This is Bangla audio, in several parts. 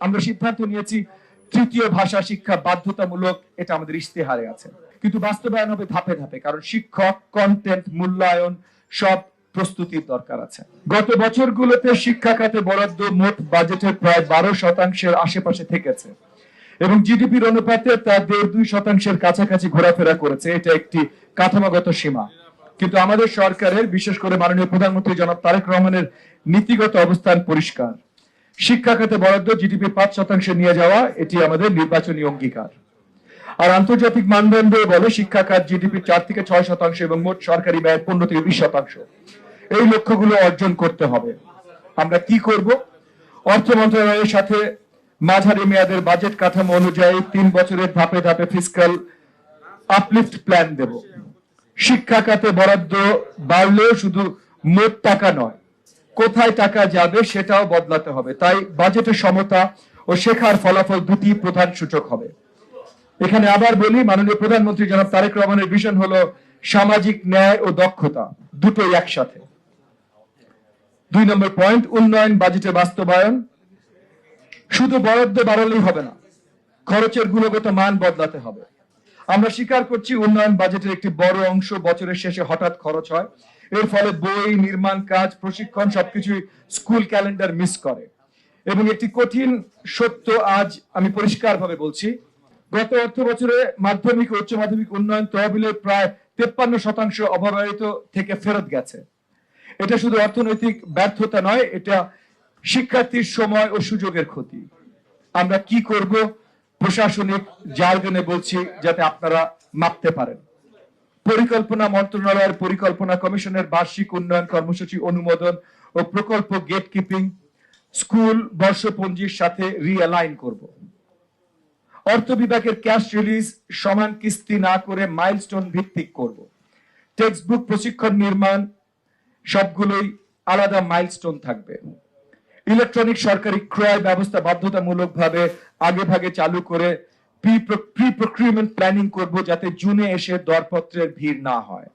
আমরা সিদ্ধান্ত নিয়েছি তৃতীয় ভাষা শিক্ষা বাধ্যতামূলক, এটা আমাদের ইশতেহারে আছে, কিন্তু বাস্তবায়ন হবে ধাপে ধাপে, কারণ শিক্ষক, কন্টেন্ট, মূল্যায়ন সব প্রস্তুতির দরকার আছে। গত বছরগুলোতে শিক্ষা খাতে বরাদ্দ মোট বাজেটের প্রায় 12% আশেপাশে থেকেছে এবং জিডিপির অনুপাতে তা 1.5-2% কাছাকাছি ঘোরাফেরা করেছে। এটা একটি কাঠামোগত সীমা, কিন্তু আমাদের সরকারের, বিশেষ করে মাননীয় প্রধানমন্ত্রী জনাব তারেক রহমানের নীতিগত অবস্থান পরিষ্কার। শিক্ষা খাতে বরাদ্দ জিডিপি 5% নিয়ে যাওয়া, এটি আমাদের নির্বাচনী অঙ্গীকার। আর আন্তর্জাতিক মানদণ্ড বলে শিক্ষা খাত জিডিপি 4-6% এবং মোট সরকারি ব্যয় 15-20%। এই লক্ষ্যগুলো অর্জন করতে হবে। আমরা কি করব? অর্থ মন্ত্রণালয়ের সাথে মাঝারি মেয়াদের বাজেট কাঠামো অনুযায়ী 3 বছরের ধাপে ধাপে ফিসক্যাল আপলিফট প্ল্যান দেব। শিক্ষা খাতে বরাদ্দ বাড়লেও শুধু মোট টাকা নয়, কোথায় টাকা যাবে সেটাও বদলাতে হবে। তাই বাজেটের সমতা ও শেখার ফলাফল দুটি প্রধান সূচক হবে। এখানে আবার বলি, মাননীয় প্রধানমন্ত্রী জনাব তারেক রহমানের ভিশন হলো সামাজিক ন্যায় ও দক্ষতা, দুটোই একসাথে। 2 নম্বর পয়েন্ট, উন্নয়ন বাজেটের বাস্তবায়ন। শুধু বরাদ্দ বাড়ালেই হবে না, খরচের গুণগত মান বদলাতে হবে। আমরা স্বীকার করছি উন্নয়ন বাজেটের একটি বড় অংশ বছরের শেষে হঠাৎ খরচ হয়। এর ফলে বই, নির্মাণ কাজ, প্রশিক্ষণ সবকিছুই স্কুল ক্যালেন্ডার মিস করে। এবং একটি কঠিন সত্য আজ আমি পরিষ্কারভাবে বলছি, গত অর্থ বছরে মাধ্যমিক ও উচ্চ মাধ্যমিক উন্নয়ন তহবিলের প্রায় 53% অব্যবহৃত থেকে ফেরত গেছে। এটা শুধু অর্থনৈতিক ব্যর্থতা নয়, এটা শিক্ষার্থীর সময় ও সুযোগের ক্ষতি। আমরা কি করব? প্রশাসনিক জার্গনে বলছি যাতে আপনারা মাপতে পারেন। পরিকল্পনা মন্ত্রণালয়ের পরিকল্পনা কমিশনের বার্ষিক উন্নয়ন কর্মসূচি অনুমোদন ও প্রকল্প গেট কিপিং স্কুল বর্ষপঞ্জির সাথে রিঅ্যালাইন করব। অর্থ বিভাগের ক্যাশ রিলিজ সমান কিস্তি না করে মাইলস্টোন ভিত্তিক করব। টেক্সট বুক, প্রশিক্ষণ, নির্মাণ সবগুলোই আলাদা মাইলস্টোন থাকবে। ইলেকট্রনিক সরকারি ক্রয় ব্যবস্থা বাধ্যতামূলকভাবে আগে ভাগে চালু করে প্রি প্রকিউরমেন্ট প্ল্যানিং করব, যাতে জুনে এসে দরপত্রের ভিড় না হয়।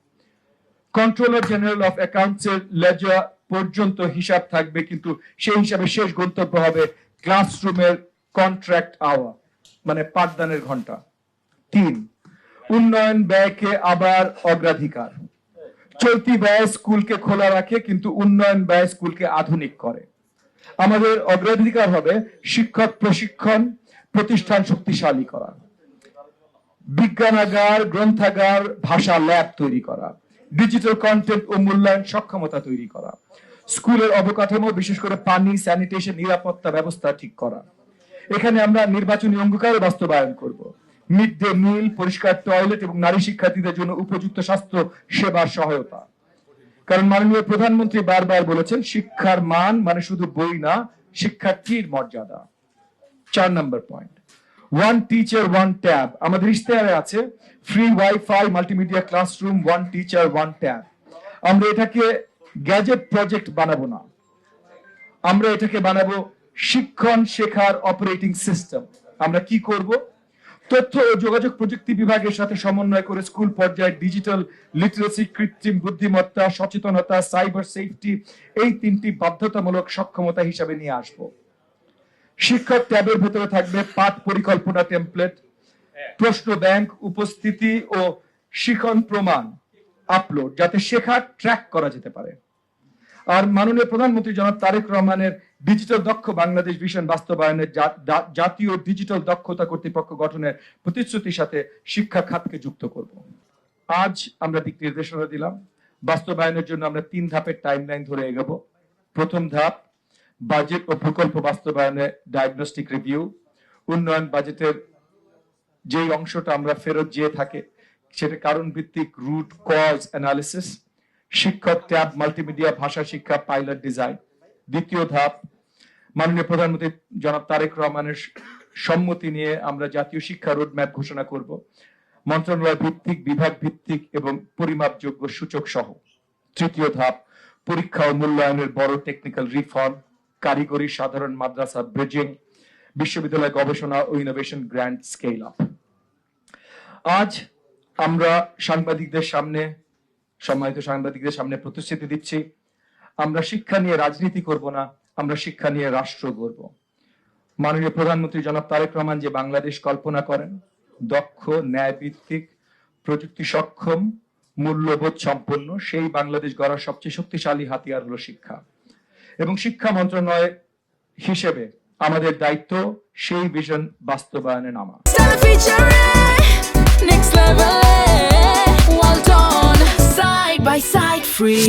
কন্ট্রোলার জেনারেল অফ অ্যাকাউন্টস এর লেজার পর্যন্ত হিসাব থাকবে, কিন্তু সেই হিসাবে শেষ গন্তব্য হবে ক্লাসরুমের কন্ট্রাক্ট আওয়ার, মানে পাঠদানের ঘন্টা। 3, উন্নয়ন ব্যয়কে আবার অগ্রাধিকার। চলতি ব্যয় স্কুলকে খোলা রাখে, কিন্তু উন্নয়ন ব্যয় স্কুলকে আধুনিক করে। আমাদের অগ্রাধিকার হবে শিক্ষক প্রশিক্ষণ, প্রতিষ্ঠান শক্তিশালী করা, বিজ্ঞানাগার, গ্রন্থাগার, ভাষা ল্যাব তৈরি করা, ডিজিটাল কন্টেন্ট ও মূল্যায়ন সক্ষমতা তৈরি করা, স্কুলের অবকাঠামো, বিশেষ করে পানি, স্যানিটেশন, নিরাপত্তা ব্যবস্থা ঠিক করা। এখানে আমরা নির্বাচনী অঙ্গীকার বাস্তবায়ন করব। মিড ডে মিল, পরিষ্কার টয়লেট এবং নারী শিক্ষার্থীদের জন্য উপযুক্ত স্বাস্থ্য সেবার সহায়তা। কারণ মাননীয় প্রধানমন্ত্রী বারবার বলেছেন, শিক্ষার মান মানে শুধু বই না, শিক্ষার্থীর মর্যাদা। 4 নম্বর point, one teacher one tab. আমাদের ইশতেহারে আছে free wifi, multimedia classroom, one teacher one tab. আমরা এটাকে গ্যাজেট প্রজেক্ট বানাবো না, আমরা এটাকে বানাবো শিক্ষণ শেখার অপারেটিং সিস্টেম। আমরা কি করব? তথ্য ও যোগাযোগ প্রযুক্তি বিভাগের সাথে সমন্বয় করে স্কুল পর্যায়ে ডিজিটাল লিটারেসি, কৃত্রিম বুদ্ধিমত্তা, সচেতনতা, সাইবার সেফটি, এই 3টি বাধ্যতামূলক সক্ষমতা হিসাবে নিয়ে আসব। শিক্ষক ট্যাবের ভেতরে থাকবে পাঠ পরিকল্পনা টেমপ্লেট, প্রশ্ন ব্যাংক, উপস্থিতি ও শিখন প্রমাণ আপলোড, যাতে শেখা ট্র্যাক করা যেতে পারে। আর মাননীয় প্রধানমন্ত্রী জনাব তারেক রহমানের ডিজিটাল দক্ষ বাংলাদেশ ভিশন বাস্তবায়নের জাতীয় ডিজিটাল দক্ষতা কর্তৃপক্ষ গঠনের প্রতিশ্রুতির সাথে শিক্ষা খাতকে যুক্ত করব। আজ আমরা দিক নির্দেশনা দিলাম, বাস্তবায়নের জন্য আমরা 3 ধাপের টাইমলাইন ধরে এগোবো। প্রথম ধাপ, বাজেট ও প্রকল্প বাস্তবায়নে ডায়াগনস্টিক রিভিউ। উন্নয়ন বাজেটের যেই অংশটা আমরা ফেরত যেয়ে থাকে সেটা কারণ ভিত্তিক রুট কজ অ্যানালিসিস। শিক্ষক ট্যাব, মাল্টিমিডিয়া, ভাষা শিক্ষা পাইলট ডিজাইন। দ্বিতীয় ধাপ, মাননীয় প্রধানমন্ত্রী জনাব তারেক রহমানের সম্মতি নিয়ে আমরা জাতীয় শিক্ষা রোডম্যাপ ঘোষণা করব, মন্ত্রণালয় ভিত্তিক, বিভাগ ভিত্তিক এবং পরিমাপযোগ্য সূচক সহ। তৃতীয় ধাপ, পরীক্ষা ও মূল্যায়নের বড় টেকনিক্যাল রিফর্ম, কারিগরি, সাধারণ মাদ্রাসা ব্রিজিং, বিশ্ববিদ্যালয় গবেষণা ও ইনোভেশন গ্র্যান্ড স্কেল আপ। আজ আমরা সম্মানিত সাংবাদিকদের সামনে প্রতিশ্রুতি দিচ্ছি, আমরা শিক্ষা নিয়ে রাজনীতি করব না, আমরা শিক্ষা নিয়ে রাষ্ট্র গড়ব। মাননীয় প্রধানমন্ত্রী জনাব তারেক রহমান যে বাংলাদেশ কল্পনা করেন, দক্ষ, ন্যায়ভিত্তিক, প্রযুক্তি সক্ষম, মূল্যবোধ সম্পন্ন, সেই বাংলাদেশ গড়ার সবচেয়ে শক্তিশালী হাতিয়ার হলো শিক্ষা। এবং শিক্ষা মন্ত্রণালয় হিসেবে আমাদের দায়িত্ব সেই ভিশন বাস্তবায়নে নামা। Next level, well done, side by side, free.